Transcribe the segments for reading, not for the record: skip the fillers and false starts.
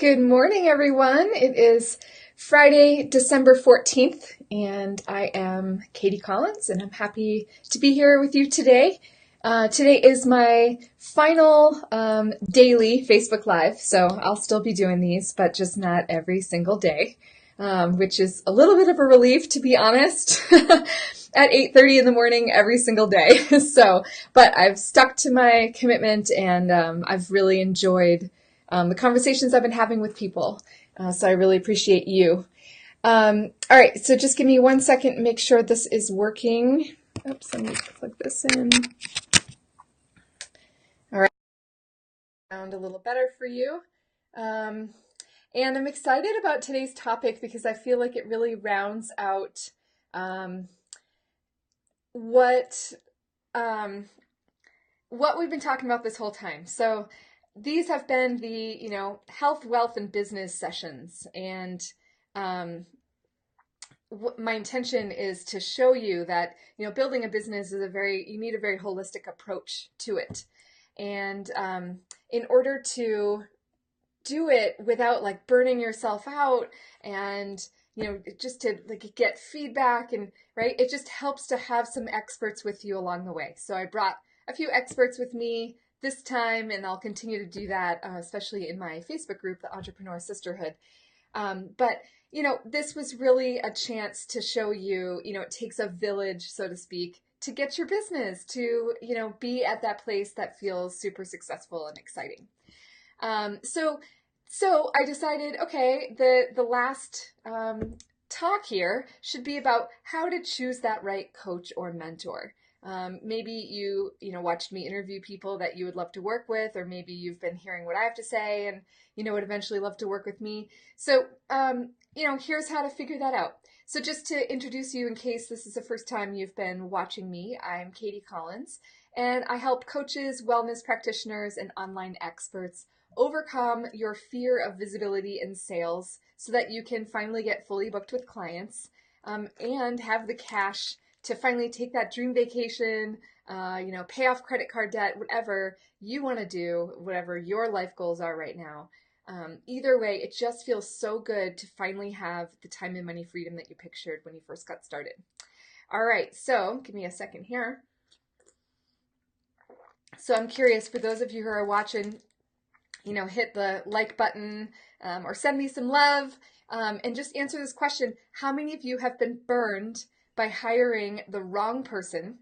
Good morning, everyone. It is Friday, December 14th, and I am Katie Collins, and I'm happy to be here with you today. Today is my final daily Facebook Live, so I'll still be doing these, but just not every single day, which is a little bit of a relief, to be honest, at 8:30 in the morning every single day. But I've stuck to my commitment, and I've really enjoyed the conversations I've been having with people. So I really appreciate you. All right, so just give me 1 second and make sure this is working. Oops, let me plug this in. All right, sound a little better for you. And I'm excited about today's topic because I feel like it really rounds out what we've been talking about this whole time. So these have been the health, wealth, and business sessions, and my intention is to show you that building a business is you need a very holistic approach to it, and in order to do it without like burning yourself out and just to like get feedback and right, it just helps to have some experts with you along the way. So I brought a few experts with me this time, and I'll continue to do that, especially in my Facebook group, the Entrepreneur Sisterhood. But this was really a chance to show you, it takes a village, so to speak, to get your business to, be at that place that feels super successful and exciting. So I decided, okay, the last talk here should be about how to choose that right coach or mentor. Maybe you watched me interview people that you would love to work with, or maybe you've been hearing what I have to say and would eventually love to work with me. So here's how to figure that out. So just to introduce you in case this is the first time you've been watching me, I'm Katie Collins, and I help coaches, wellness practitioners, and online experts overcome your fear of visibility in sales so that you can finally get fully booked with clients, and have the cash to finally take that dream vacation, pay off credit card debt, whatever you want to do, whatever your life goals are right now. Either way, it just feels so good to finally have the time and money freedom that you pictured when you first got started. All right, so give me a second here. So I'm curious, for those of you who are watching, hit the like button, or send me some love, and just answer this question. How many of you have been burned by hiring the wrong person,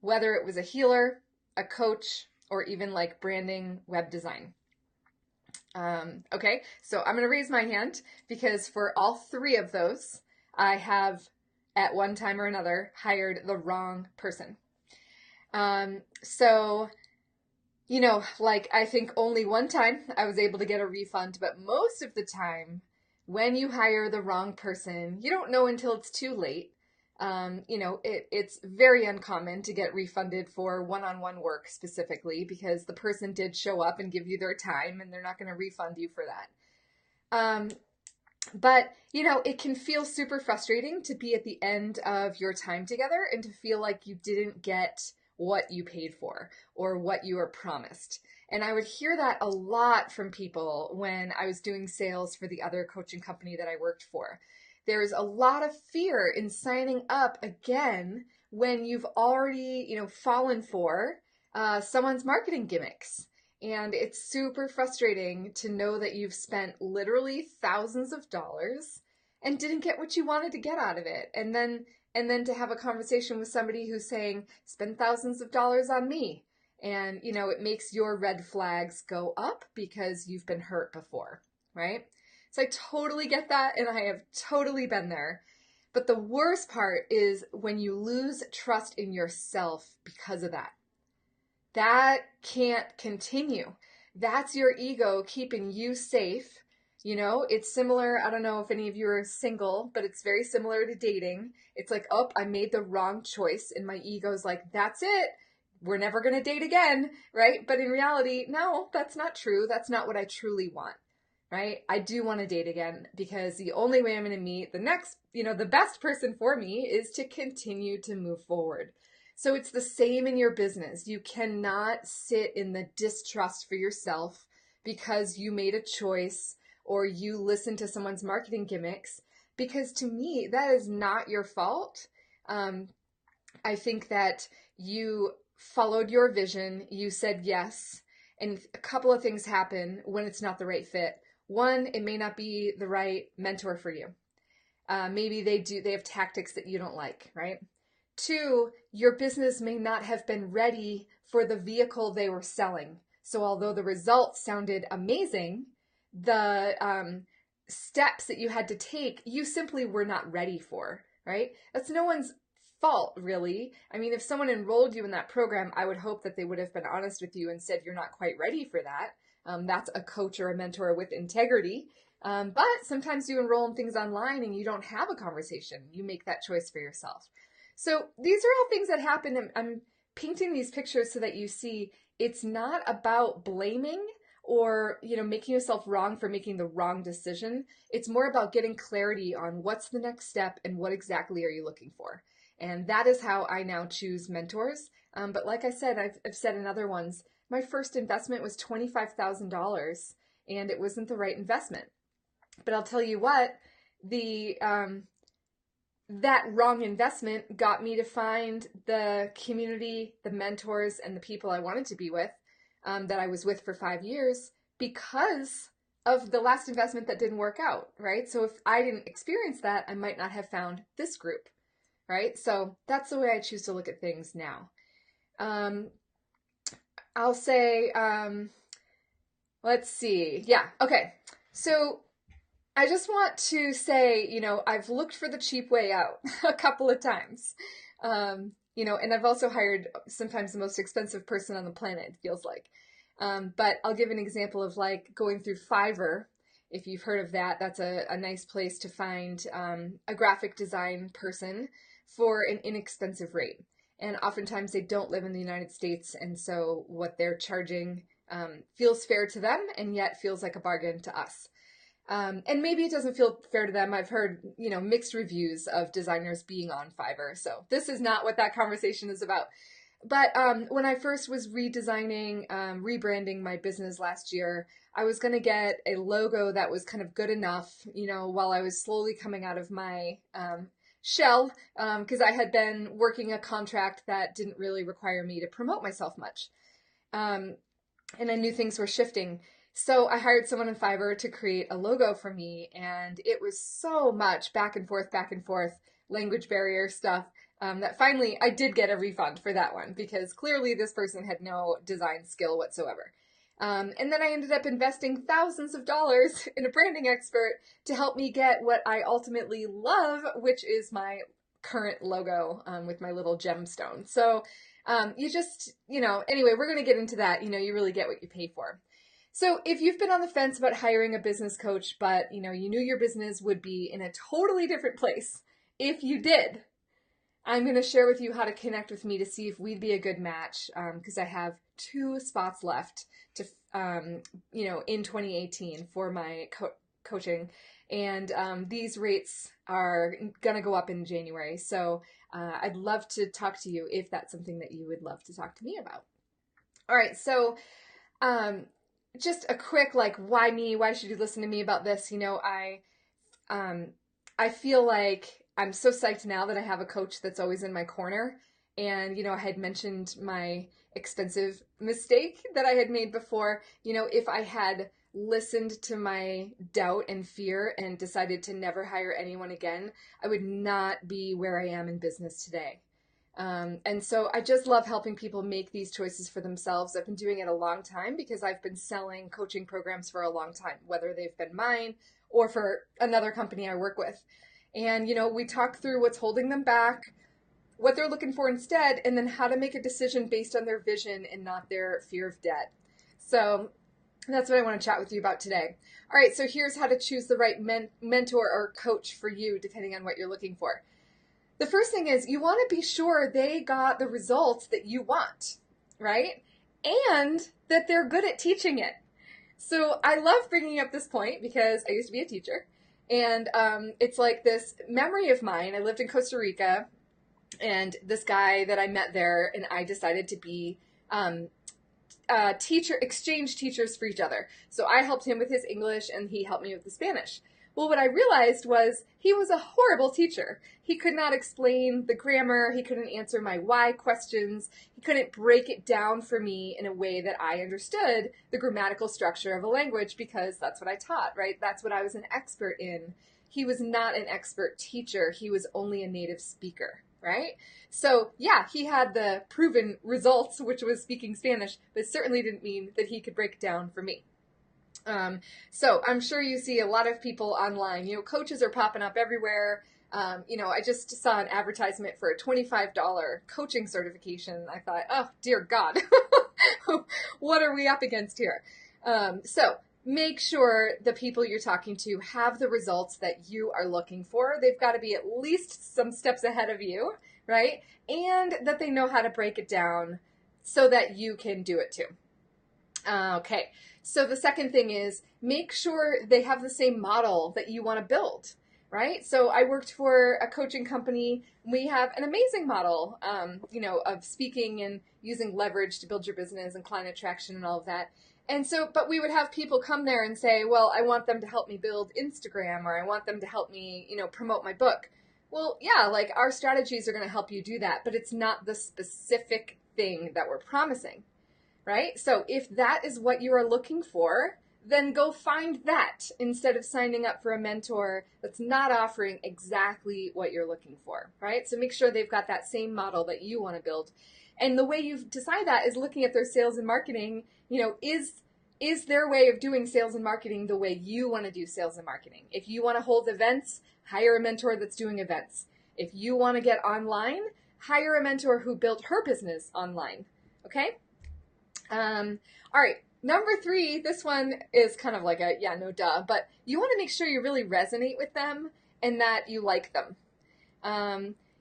whether it was a healer, a coach, or even like branding, web design? Okay, so I'm going to raise my hand because for all three of those, I have at one time or another hired the wrong person. So like I think only one time I was able to get a refund, but most of the time when you hire the wrong person, you don't know until it's too late. It's very uncommon to get refunded for one-on-one work specifically because the person did show up and give you their time, and they're not going to refund you for that. But it can feel super frustrating to be at the end of your time together and to feel like you didn't get what you paid for or what you were promised. And I would hear that a lot from people when I was doing sales for the other coaching company that I worked for. There's a lot of fear in signing up again when you've already, fallen for someone's marketing gimmicks. And it's super frustrating to know that you've spent literally thousands of dollars and didn't get what you wanted to get out of it. And then to have a conversation with somebody who's saying, spend thousands of dollars on me. And, it makes your red flags go up because you've been hurt before, right? So I totally get that, and I have totally been there. But the worst part is when you lose trust in yourself because of that. That can't continue. That's your ego keeping you safe. It's similar. I don't know if any of you are single, but it's very similar to dating. It's like, oh, I made the wrong choice. And my ego's like, that's it. We're never going to date again. Right. But in reality, no, that's not true. That's not what I truly want. Right. I do want to date again because the only way I'm going to meet the next, the best person for me is to continue to move forward. So it's the same in your business. You cannot sit in the distrust for yourself because you made a choice or you listen to someone's marketing gimmicks, because to me, that is not your fault. Um, I think that you followed your vision, you said yes, and a couple of things happen when it's not the right fit. One, it may not be the right mentor for you. Maybe they have tactics that you don't like, right? Two, your business may not have been ready for the vehicle they were selling. So although the results sounded amazing, the steps that you had to take, you simply were not ready for, right? That's no one's fault, really. I mean, if someone enrolled you in that program, I would hope that they would have been honest with you and said, you're not quite ready for that. That's a coach or a mentor with integrity. But sometimes you enroll in things online and you don't have a conversation. You make that choice for yourself. So these are all things that happen. I'm painting these pictures so that you see it's not about blaming or, making yourself wrong for making the wrong decision. It's more about getting clarity on what's the next step and what exactly are you looking for. And that is how I now choose mentors. But like I said, I've said in other ones, my first investment was $25,000 and it wasn't the right investment. But I'll tell you what, the that wrong investment got me to find the community, the mentors, and the people I wanted to be with, that I was with for 5 years, because of the last investment that didn't work out, right? So if I didn't experience that, I might not have found this group, right? So that's the way I choose to look at things now. I'll say, let's see. Yeah, okay. So I just want to say, I've looked for the cheap way out a couple of times. And I've also hired sometimes the most expensive person on the planet, it feels like. But I'll give an example of like going through Fiverr. If you've heard of that, that's a nice place to find a graphic design person for an inexpensive rate. And oftentimes they don't live in the United States, and so what they're charging feels fair to them and yet feels like a bargain to us. And maybe it doesn't feel fair to them. I've heard, mixed reviews of designers being on Fiverr. So this is not what that conversation is about. But when I first was rebranding my business last year, I was going to get a logo that was kind of good enough, while I was slowly coming out of my shell, because I had been working a contract that didn't really require me to promote myself much. And I knew things were shifting. So I hired someone in Fiverr to create a logo for me, and it was so much back and forth, language barrier stuff, that finally I did get a refund for that one, because clearly this person had no design skill whatsoever. And then I ended up investing thousands of dollars in a branding expert to help me get what I ultimately love, which is my current logo, with my little gemstone. So anyway, we're going to get into that. You really get what you pay for. So if you've been on the fence about hiring a business coach, but you knew your business would be in a totally different place if you did, I'm going to share with you how to connect with me to see if we'd be a good match, because I have 2 spots left to, in 2018 for my coaching, and these rates are going to go up in January. So I'd love to talk to you if that's something that you would love to talk to me about. All right, so just a quick, why me? Why should you listen to me about this? I feel like I'm so psyched now that I have a coach that's always in my corner. And, I had mentioned my expensive mistake that I had made before. If I had listened to my doubt and fear and decided to never hire anyone again, I would not be where I am in business today. And so I just love helping people make these choices for themselves. I've been doing it a long time because I've been selling coaching programs for a long time, whether they've been mine or for another company I work with. And, we talk through what's holding them back, what they're looking for instead, and then how to make a decision based on their vision and not their fear of debt. So that's what I want to chat with you about today. All right, so here's how to choose the right mentor or coach for you, depending on what you're looking for. The first thing is you want to be sure they got the results that you want, right? And that they're good at teaching it. So I love bringing up this point because I used to be a teacher. And it's like this memory of mine. I lived in Costa Rica, and this guy that I met there and I decided to be exchange teachers for each other. So I helped him with his English and he helped me with the Spanish. Well, what I realized was he was a horrible teacher. He could not explain the grammar. He couldn't answer my why questions. He couldn't break it down for me in a way that I understood the grammatical structure of a language, because that's what I taught, right? That's what I was an expert in. He was not an expert teacher. He was only a native speaker, right? So yeah, he had the proven results, which was speaking Spanish, but it certainly didn't mean that he could break it down for me. So I'm sure you see a lot of people online, coaches are popping up everywhere. I just saw an advertisement for a $25 coaching certification. I thought, oh, dear God, what are we up against here? So make sure the people you're talking to have the results that you are looking for. They've got to be at least some steps ahead of you, right? And that they know how to break it down so that you can do it too. Okay, so the second thing is make sure they have the same model that you want to build, right? So I worked for a coaching company. We have an amazing model, of speaking and using leverage to build your business and client attraction and all of that. And so, but we would have people come there and say, well, I want them to help me build Instagram, or I want them to help me, promote my book. Well, yeah, like our strategies are going to help you do that, but it's not the specific thing that we're promising. Right? So if that is what you are looking for, then go find that instead of signing up for a mentor that's not offering exactly what you're looking for, right? So make sure they've got that same model that you want to build. And the way you decide that is looking at their sales and marketing. Is their way of doing sales and marketing the way you want to do sales and marketing? If you want to hold events, hire a mentor that's doing events. If you want to get online, hire a mentor who built her business online, okay? All right, number 3, this one is kind of like a, yeah, no duh, but you want to make sure you really resonate with them and that you like them.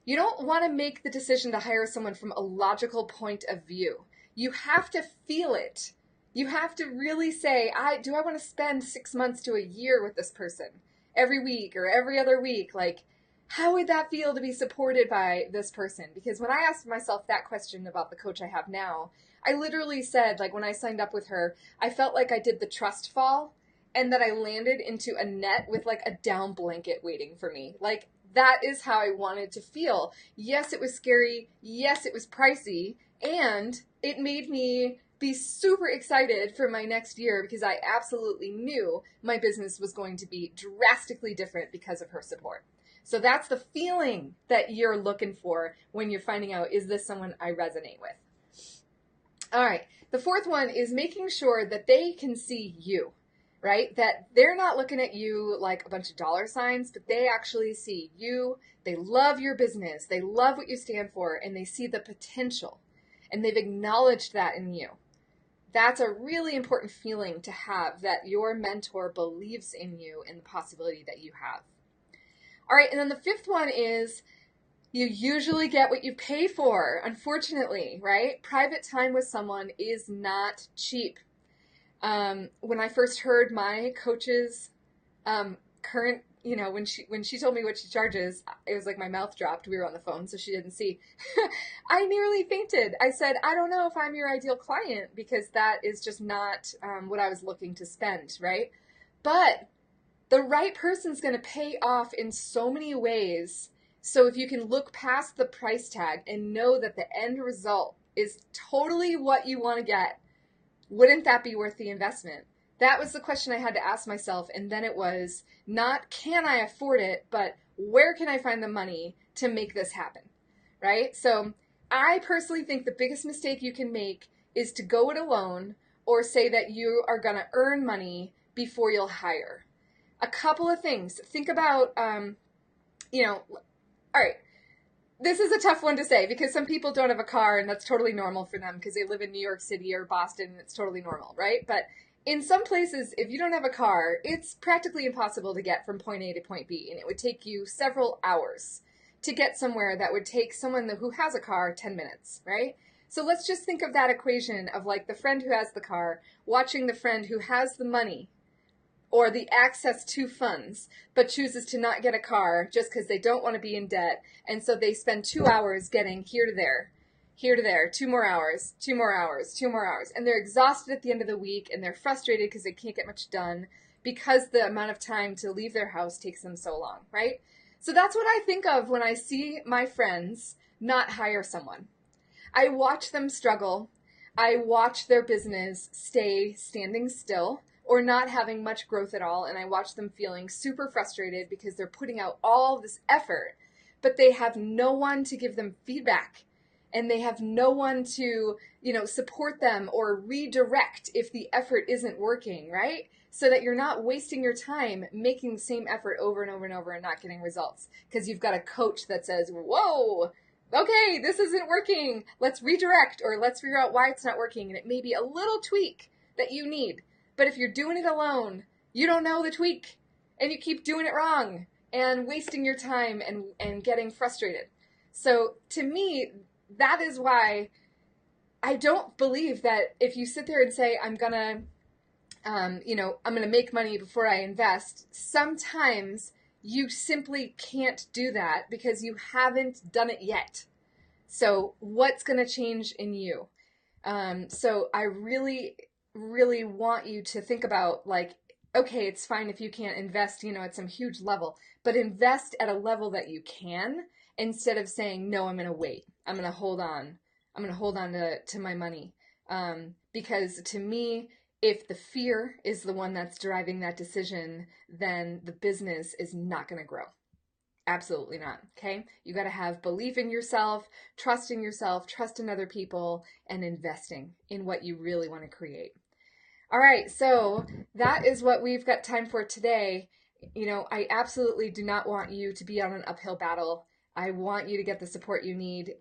You don't want to make the decision to hire someone from a logical point of view. You have to feel it. You have to really say, do I want to spend 6 months to a year with this person every week or every other week? Like, how would that feel to be supported by this person? Because when I asked myself that question about the coach I have now, I literally said, like, when I signed up with her, I felt like I did the trust fall and that I landed into a net with like a down blanket waiting for me. Like, that is how I wanted to feel. Yes, it was scary. Yes, it was pricey. And it made me be super excited for my next year because I absolutely knew my business was going to be drastically different because of her support. So that's the feeling that you're looking for when you're finding out, is this someone I resonate with? All right, the fourth one is making sure that they can see you, right? That they're not looking at you like a bunch of dollar signs, but they actually see you. They love your business. They love what you stand for, and they see the potential, and they've acknowledged that in you. That's a really important feeling to have, that your mentor believes in you and the possibility that you have. All right, and then the fifth one is you usually get what you pay for, unfortunately, right? Private time with someone is not cheap. When I first heard my coach's current, when she told me what she charges, it was like my mouth dropped. We were on the phone, so she didn't see. I nearly fainted. I said, I don't know if I'm your ideal client, because that is just not what I was looking to spend, right? But the right person's going to pay off in so many ways. So if you can look past the price tag and know that the end result is totally what you want to get, wouldn't that be worth the investment? That was the question I had to ask myself. And then it was not, can I afford it, but where can I find the money to make this happen, right? So I personally think the biggest mistake you can make is to go it alone or say that you are going to earn money before you'll hire. A couple of things. Think about, all right, this is a tough one to say because some people don't have a car and that's totally normal for them because they live in New York City or Boston and it's totally normal, right? But in some places, if you don't have a car, it's practically impossible to get from point A to point B, and it would take you several hours to get somewhere that would take someone who has a car 10 minutes, right? So let's just think of that equation of like the friend who has the car watching the friend who has the money or the access to funds, but chooses to not get a car just because they don't want to be in debt, and so they spend 2 hours getting here to there. here to there, 2 more hours, 2 more hours, 2 more hours. And they're exhausted at the end of the week and they're frustrated because they can't get much done because the amount of time to leave their house takes them so long, right? So that's what I think of when I see my friends not hire someone. I watch them struggle. I watch their business stay standing still or not having much growth at all. And I watch them feeling super frustrated because they're putting out all this effort, but they have no one to give them feedback. And they have no one to, support them or redirect if the effort isn't working, right? So that you're not wasting your time making the same effort over and over and over and not getting results. Because you've got a coach that says, whoa, okay, this isn't working. Let's redirect or let's figure out why it's not working. And it may be a little tweak that you need. But if you're doing it alone, you don't know the tweak and you keep doing it wrong and wasting your time and getting frustrated. So to me, that is why I don't believe that if you sit there and say, I'm gonna make money before I invest, sometimes you simply can't do that because you haven't done it yet. So what's going to change in you? So I really, really want you to think about like, okay, it's fine if you can't invest, at some huge level, but invest at a level that you can instead of saying, no, I'm going to wait. I'm going to hold on. I'm going to hold on to my money. Because to me, if the fear is the one that's driving that decision, then the business is not going to grow. Absolutely not. Okay. You got to have belief in yourself, trust in other people, and investing in what you really want to create. All right. So that is what we've got time for today. I absolutely do not want you to be on an uphill battle. I want you to get the support you need.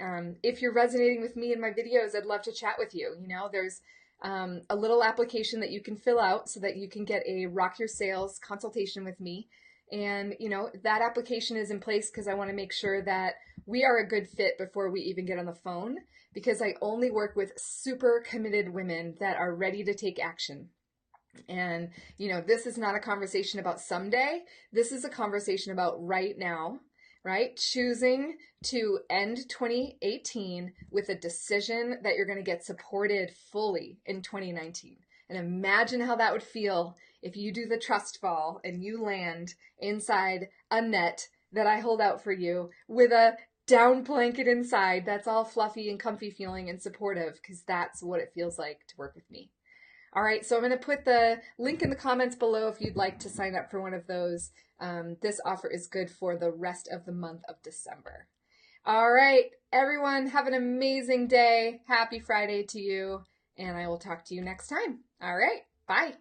If you're resonating with me in my videos, I'd love to chat with you. There's a little application that you can fill out so that you can get a Rock Your Sales consultation with me. And, that application is in place because I want to make sure that we are a good fit before we even get on the phone, because I only work with super committed women that are ready to take action. And, this is not a conversation about someday. This is a conversation about right now, right? Choosing to end 2018 with a decision that you're going to get supported fully in 2019. And imagine how that would feel if you do the trust fall and you land inside a net that I hold out for you with a down blanket inside that's all fluffy and comfy feeling and supportive, because that's what it feels like to work with me. All right, so I'm going to put the link in the comments below if you'd like to sign up for one of those. This offer is good for the rest of the month of December. All right, everyone, have an amazing day. Happy Friday to you, and I will talk to you next time. All right, bye.